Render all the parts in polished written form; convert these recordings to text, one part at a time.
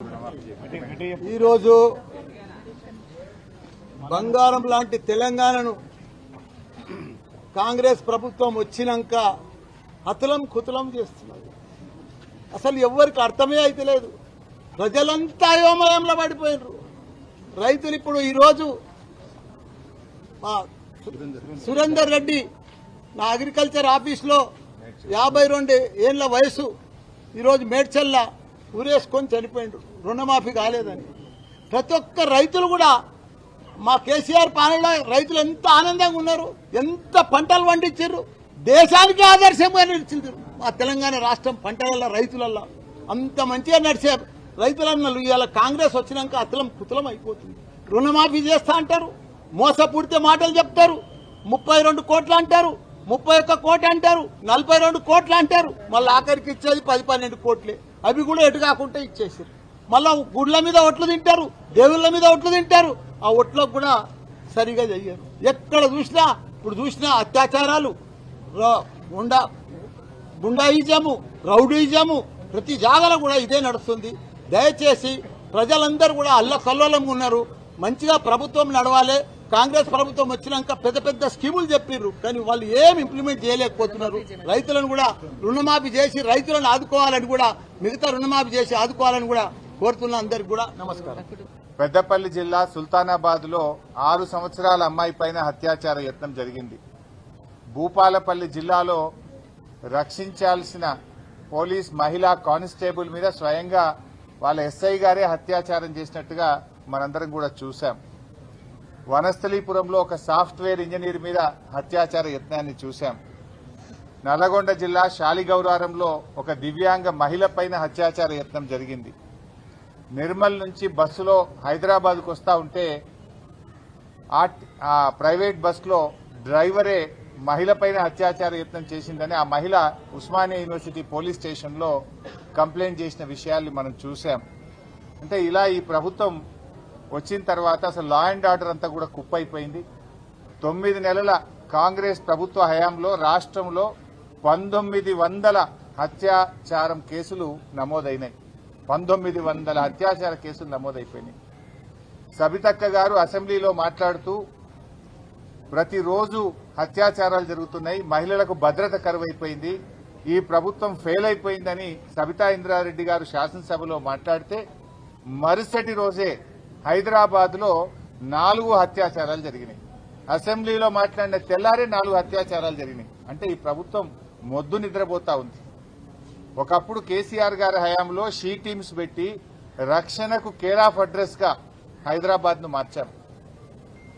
ఈరోజు బంగారం లాంటి తెలంగాణను కాంగ్రెస్ ప్రభుత్వం వచ్చినాక హతులం కుతులం చేస్తున్నారు. అసలు ఎవరికి అర్థమే అయితే లేదు. ప్రజలంతా అయోమయంలో పడిపోయినారు. రైతులు ఇప్పుడు ఈరోజు సురేందర్ రెడ్డి నా అగ్రికల్చర్ ఆఫీస్లో 52 ఏళ్ల వయసు ఈరోజు మేడ్చల్ల ఊరేసుకొని చనిపోయిండు, రుణమాఫీ కాలేదని. ప్రతి ఒక్క రైతులు కూడా మా కేసీఆర్ పాలనలో రైతులు ఎంత ఆనందంగా ఉన్నారు, ఎంత పంటలు పండించారు, దేశానికి ఆదర్శంగా నిలిచింది. మా తెలంగాణ రాష్ట్రం పంటలలో రైతులలో అంత మంచిగా నడిచే రైతులన్నలు ఇవాళ కాంగ్రెస్ వచ్చినాక అతలం కుతలం అయిపోతుంది. రుణమాఫీ చేస్తా అంటారు, మోసపూడితే మాటలు చెప్తారు, 32 కోట్లు అంటారు, 31 కోటి అంటారు, 42 కోట్లు అంటారు. మళ్ళీ ఆఖరికి ఇచ్చేది 10-12 కోట్లే. అవి కూడా ఎటు కాకుండా ఇచ్చేసారు. మళ్ళా గుడ్ల మీద ఒట్లు తింటారు, దేవుళ్ళ మీద ఒట్లు తింటారు. ఆ ఒట్లకు కూడా సరిగా చెయ్యరు. ఎక్కడ చూసినా ఇప్పుడు చూసినా అత్యాచారాలు, గుండాయిజము, రౌడీజము, ప్రతి జాగాలో కూడా ఇదే నడుస్తుంది. దయచేసి ప్రజలందరూ కూడా అల్లకల్లోలంగా ఉన్నారు. మంచిగా ప్రభుత్వం నడవాలి. కాంగ్రెస్ ప్రభుత్వం వచ్చినాక పెద్ద పెద్ద స్కీములు చెప్పిర్రు, కానీ వాళ్ళు ఏం ఇంప్లిమెంట్ చేయలేకపోతున్నారు. రైతులను కూడా రుణమాఫీ చేసి రైతులను ఆదుకోవాలని కూడా, మిగతా రుణమాఫీ చేసి ఆదుకోవాలని కూడా కోరుతున్న అందరికి కూడా నమస్కారం. పెద్దపల్లి జిల్లా సుల్తానాబాద్ లో 6 సంవత్సరాల అమ్మాయి పైన అత్యాచార యత్నం జరిగింది. భూపాలపల్లి జిల్లాలో రక్షించాల్సిన పోలీస్ మహిళా కానిస్టేబుల్ మీద స్వయంగా వాళ్ళ ఎస్ఐ గారే అత్యాచారం చేసినట్టుగా మనందరం కూడా చూశాం. వనస్థలీపురంలో ఒక సాఫ్ట్వేర్ ఇంజనీర్ మీద అత్యాచార యత్నాన్ని చూశాం. నల్లగొండ జిల్లా శాలిగౌరారంలో ఒక దివ్యాంగ మహిళ పైన అత్యాచార యత్నం జరిగింది. నిర్మల్ నుంచి బస్సులో హైదరాబాద్కు వస్తా ఉంటే ఆ ప్రైవేట్ బస్సులో డ్రైవరే మహిళ పైన అత్యాచార యత్నం చేసిందని ఆ మహిళ ఉస్మానియా యూనివర్సిటీ పోలీస్ స్టేషన్లో కంప్లైంట్ చేసిన విషయాల్ని మనం చూశాం. అంటే ఇలా ఈ ప్రభుత్వం వచ్చిన తర్వాత అసలు లా అండ్ ఆర్డర్ అంతా కూడా కుప్పైపోయింది. 9 నెలల కాంగ్రెస్ ప్రభుత్వ హయాంలో రాష్ట్రంలో 1900 అత్యాచారం కేసులు నమోదైనాయి. 1900 అత్యాచార కేసులు నమోదైపోయినాయి. సబితక్క గారు అసెంబ్లీలో మాట్లాడుతూ ప్రతిరోజు అత్యాచారాలు జరుగుతున్నాయి, మహిళలకు భద్రత కరువైపోయింది, ఈ ప్రభుత్వం ఫెయిల్ అయిపోయిందని సబితా ఇంద్రారెడ్డి గారు శాసనసభలో మాట్లాడితే మరుసటి రోజే హైదరాబాద్ లో 4 అత్యాచారాలు జరిగినాయి. అసెంబ్లీలో మాట్లాడిన తెల్లారే 4 అత్యాచారాలు జరిగినాయి. అంటే ఈ ప్రభుత్వం మొద్దు నిద్రపోతా ఉంది. ఒకప్పుడు కేసీఆర్ గారి హయాంలో షీ టీమ్స్ పెట్టి రక్షణకు కేర్ ఆఫ్ అడ్రస్ గా హైదరాబాద్ ను మార్చారు.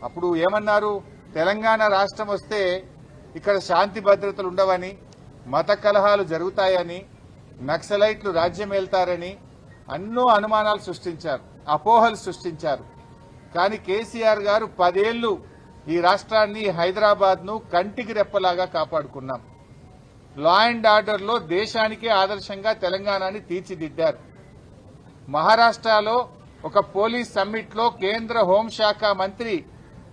అప్పుడు ఏమన్నారు, తెలంగాణ రాష్ట్రం వస్తే ఇక్కడ శాంతి భద్రతలు ఉండవని, మత కలహాలు జరుగుతాయని, నక్సలైట్లు రాజ్యం వెళ్తారని ఎన్నో అనుమానాలు సృష్టించారు, అపోహలు సృష్టించారు. కానీ కేసీఆర్ గారు 10 ఏళ్లు ఈ రాష్ట్రాన్ని, హైదరాబాద్ ను కంటికి రెప్పలాగా కాపాడుకున్నాం. లా అండ్ ఆర్డర్ లో దేశానికే ఆదర్శంగా తెలంగాణని తీర్చిదిద్దారు. మహారాష్ట్రలో ఒక పోలీస్ సమ్మిట్ లో కేంద్ర హోంశాఖ మంత్రి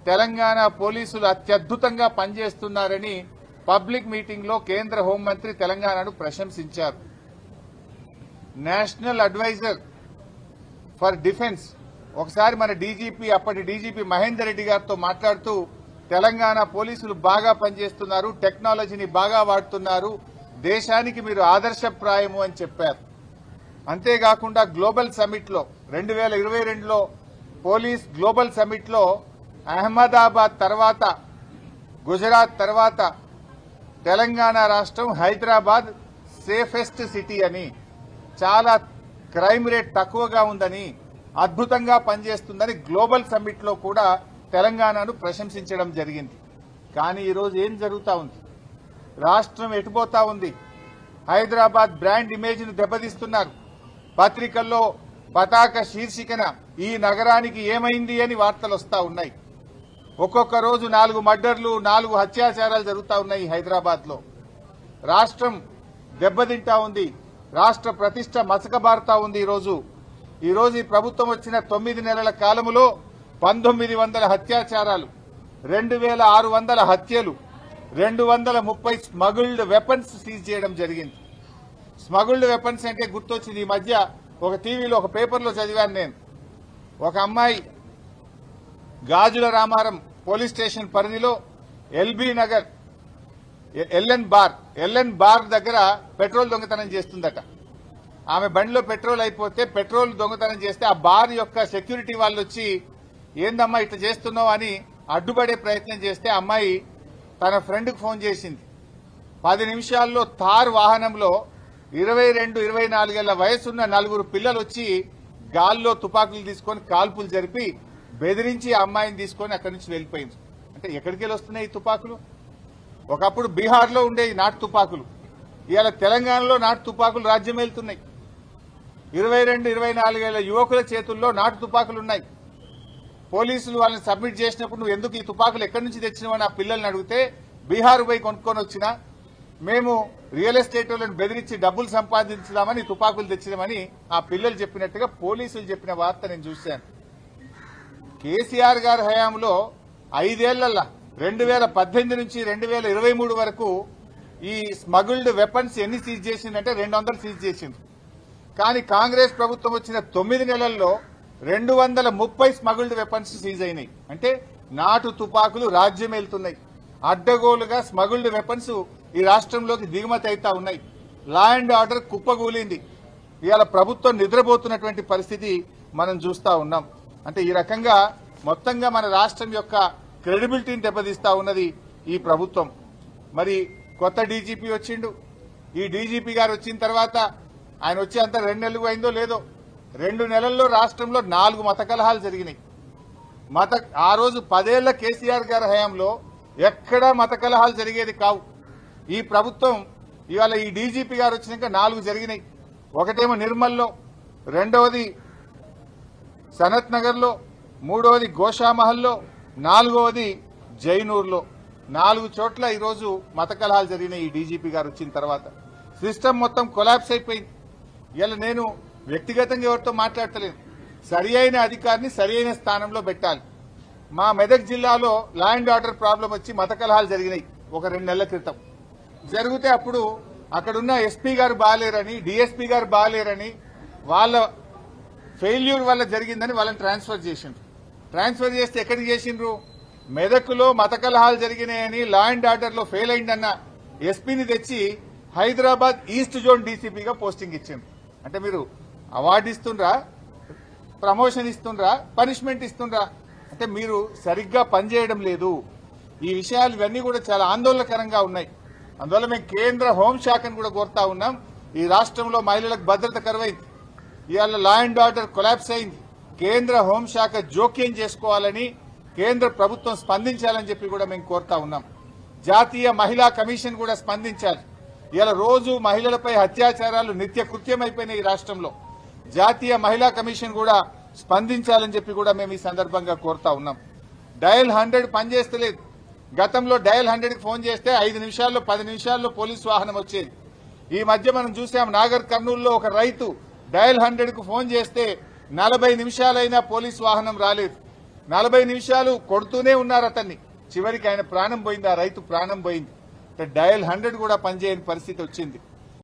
తెలంగాణ పోలీసులు అత్యద్భుతంగా పనిచేస్తున్నారని పబ్లిక్ మీటింగ్ లో కేంద్ర హోంమంత్రి తెలంగాణను ప్రశంసించారు. నేషనల్ అడ్వైజర్ ఫర్ డిఫెన్స్ ఒకసారి మన డీజీపీ, అప్పటి డీజీపీ మహేందర్ రెడ్డి గారితో మాట్లాడుతూ తెలంగాణ పోలీసులు బాగా పనిచేస్తున్నారు, టెక్నాలజీని బాగా వాడుతున్నారు, దేశానికి మీరు ఆదర్శప్రాయము అని చెప్పారు. అంతేకాకుండా గ్లోబల్ సమ్మిట్ లో 2022లో పోలీస్ గ్లోబల్ సమ్మిట్ లో అహ్మదాబాద్ తర్వాత, గుజరాత్ తర్వాత తెలంగాణ రాష్ట్రం, హైదరాబాద్ సేఫెస్ట్ సిటీ అని, చాలా క్రైమ్ రేట్ తక్కువగా ఉందని, అద్భుతంగా పనిచేస్తుందని గ్లోబల్ సమ్మిట్ లో కూడా తెలంగాణను ప్రశంసించడం జరిగింది. కానీ ఈరోజు ఏం జరుగుతా ఉంది, రాష్ట్రం ఎటుపోతా ఉంది, హైదరాబాద్ బ్రాండ్ ఇమేజ్ ను దెబ్బతీస్తున్నారు. పత్రికల్లో పతాక శీర్షికన ఈ నగరానికి ఏమైంది అని వార్తలు వస్తా ఉన్నాయి. ఒక్కొక్క రోజు 4 మర్డర్లు, 4 అత్యాచారాలు జరుగుతా ఉన్నాయి హైదరాబాద్ లో. రాష్ట్రం దెబ్బతింటా ఉంది, రాష్ట్ర ప్రతిష్ట మసకబారుతా ఉంది. ఈ రోజు ఈ ప్రభుత్వం వచ్చిన 9 నెలల కాలంలో 1900 అత్యాచారాలు, 2600 హత్యలు, 230 స్మగుల్డ్ వెపన్స్ సీజ్ చేయడం జరిగింది. స్మగుల్డ్ వెపన్స్ అంటే గుర్తొచ్చింది, ఈ మధ్య ఒక టీవీలో ఒక పేపర్లో చదివాను నేను. ఒక అమ్మాయి గాజుల రామారం పోలీస్ స్టేషన్ పరిధిలో ఎల్బీ నగర్ ఎల్ఎన్ బార్ దగ్గర పెట్రోల్ దొంగతనం చేస్తుందట. ఆమె బండిలో పెట్రోల్ అయిపోతే పెట్రోల్ దొంగతనం చేస్తే ఆ బార్ యొక్క సెక్యూరిటీ వాళ్ళు వచ్చి ఏందమ్మా ఇట్లా చేస్తున్నావు అని అడ్డుపడే ప్రయత్నం చేస్తే అమ్మాయి తన ఫ్రెండ్కు ఫోన్ చేసింది. 10 నిమిషాల్లో థార్ వాహనంలో 22-24 ఏళ్ల వయసున్న 4 పిల్లలు వచ్చి గాల్లో తుపాకులు తీసుకొని కాల్పులు జరిపి బెదిరించి ఆ అమ్మాయిని తీసుకొని అక్కడి నుంచి వెళ్ళిపోయింది. అంటే ఎక్కడికి వెళ్ళి వస్తున్నాయి ఈ తుపాకులు? ఒకప్పుడు బీహార్లో ఉండే ఈ నాటు తుపాకులు ఇవాళ తెలంగాణలో నాటు తుపాకులు రాజ్యం వెళ్తున్నాయి. 22-24 ఏళ్ల యువకుల చేతుల్లో నాటు తుపాకులు ఉన్నాయి. పోలీసులు వాళ్ళని సబ్మిట్ చేసినప్పుడు నువ్వు ఎందుకు ఈ తుపాకులు ఎక్కడి నుంచి తెచ్చినావని ఆ పిల్లల్ని అడిగితే బీహార్ పోయి కొనుక్కొని వచ్చినా మేము రియల్ ఎస్టేట్ వాళ్ళని బెదిరించి డబ్బులు సంపాదించుదామని తుపాకులు తెచ్చినామని ఆ పిల్లలు చెప్పినట్టుగా పోలీసులు చెప్పిన వార్త నేను చూశాను. కేసీఆర్ గారి హయాంలో 5 ఏళ్లలో 2018 నుంచి 2023 వరకు ఈ స్మగుల్డ్ వెపన్స్ ఎన్ని సీజ్ చేసిందంటే 200 సీజ్ చేసింది. కానీ కాంగ్రెస్ ప్రభుత్వం వచ్చిన 9 నెలల్లో 230 స్మగుల్డ్ వెపన్స్ సీజ్ అయినాయి. అంటే నాటు తుపాకులు రాజ్యం వెళ్తున్నాయి. అడ్డగోలుగా స్మగుల్డ్ వెపన్స్ ఈ రాష్ట్రంలోకి దిగుమతి అవుతా ఉన్నాయి. లా అండ్ ఆర్డర్ కుప్పగూలింది. ఇవాళ ప్రభుత్వం నిద్రపోతున్నటువంటి పరిస్థితి మనం చూస్తా ఉన్నాం. అంటే ఈ రకంగా మొత్తంగా మన రాష్ట్రం యొక్క క్రెడిబిలిటీని దెబ్బతీస్తా ఉన్నది ఈ ప్రభుత్వం. మరి కొత్త డీజీపీ వచ్చిండు. ఈ డీజీపీ గారు వచ్చిన తర్వాత ఆయన వచ్చి అంత 2 నెలలు అయిందో లేదో 2 నెలల్లో రాష్ట్రంలో 4 మత కలహాలు జరిగినాయి. ఆ రోజు 10 ఏళ్ల కేసీఆర్ గారి హయాంలో ఎక్కడా మత కలహాలు జరిగేది కావు. ఈ ప్రభుత్వం ఇవాళ ఈ డీజీపీ గారు వచ్చినాక 4 జరిగినాయి. ఒకటేమో నిర్మల్లో, రెండవది సనత్ నగర్లో, మూడవది గోషామహల్లో, 4వది జైనూర్లో. 4 చోట్ల ఈరోజు మత కలహాలు జరిగినాయి ఈ డీజీపీ గారు వచ్చిన తర్వాత. సిస్టమ్ మొత్తం కొలాప్స్ అయిపోయింది. ఇలా నేను వ్యక్తిగతంగా ఎవరితో మాట్లాడతలేను. సరి అయిన అధికారిని సరి అయిన స్థానంలో పెట్టాలి. మా మెదక్ జిల్లాలో లా అండ్ ఆర్డర్ ప్రాబ్లం వచ్చి మత కలహాలు జరిగినాయి ఒక 2 నెలల క్రితం. జరిగితే అప్పుడు అక్కడున్న ఎస్పీ గారు బాగాలేరని, డీఎస్పీ గారు బాగాలేరని, వాళ్ళ ఫెయిల్యూర్ వల్ల జరిగిందని వాళ్ళని ట్రాన్స్ఫర్ చేసిండ్రు. ట్రాన్స్ఫర్ చేస్తే ఎక్కడికి చేసిండ్రు? మెదక్లో మత కలహాలు జరిగినాయని లా అండ్ ఆర్డర్ లో ఫెయిల్ అయిందన్న ఎస్పీని తెచ్చి హైదరాబాద్ ఈస్ట్ జోన్ డీసీపీగా పోస్టింగ్ ఇచ్చిండ్రు. అంటే మీరు అవార్డు ఇస్తుండ్రా, ప్రమోషన్ ఇస్తుండ్రా, పనిష్మెంట్ ఇస్తుండ్రా? అంటే మీరు సరిగ్గా పనిచేయడం లేదు. ఈ విషయాలు ఇవన్నీ కూడా చాలా ఆందోళనకరంగా ఉన్నాయి. అందువల్ల మేము కేంద్ర హోంశాఖను కూడా కోరుతా ఉన్నాం. ఈ రాష్ట్రంలో మహిళలకు భద్రత కరువైంది. ఇవాళ లా అండ్ ఆర్డర్ కొలాప్స్ అయింది. కేంద్ర హోంశాఖ జోక్యం చేసుకోవాలని, కేంద్ర ప్రభుత్వం స్పందించాలని చెప్పి కూడా మేము కోరుతా ఉన్నాం. జాతీయ మహిళా కమిషన్ కూడా స్పందించాలి. ఇవాళ రోజు మహిళలపై అత్యాచారాలు నిత్య కృత్యమైపోయినాయి ఈ రాష్ట్రంలో. జాతీయ మహిళా కమిషన్ కూడా స్పందించాలని చెప్పి కూడా మేము ఈ సందర్భంగా కోరుతా ఉన్నాం. డయల్ 100 పనిచేస్తలేదు. గతంలో డయల్ 100కి ఫోన్ చేస్తే 5 నిమిషాల్లో 10 నిమిషాల్లో పోలీసు వాహనం వచ్చేది. ఈ మధ్య మనం చూసాం నాగర్ కర్నూలులో ఒక రైతు డయల్ 100కు ఫోన్ చేస్తే 40 నిమిషాలైనా పోలీసు వాహనం రాలేదు. 40 నిమిషాలు కొడుతూనే ఉన్నారు అతన్ని. చివరికి ఆయన ప్రాణం పోయింది, ఆ రైతు ప్రాణం పోయింది. డయల్ 100 కూడా పనిచేయని పరిస్థితి వచ్చింది.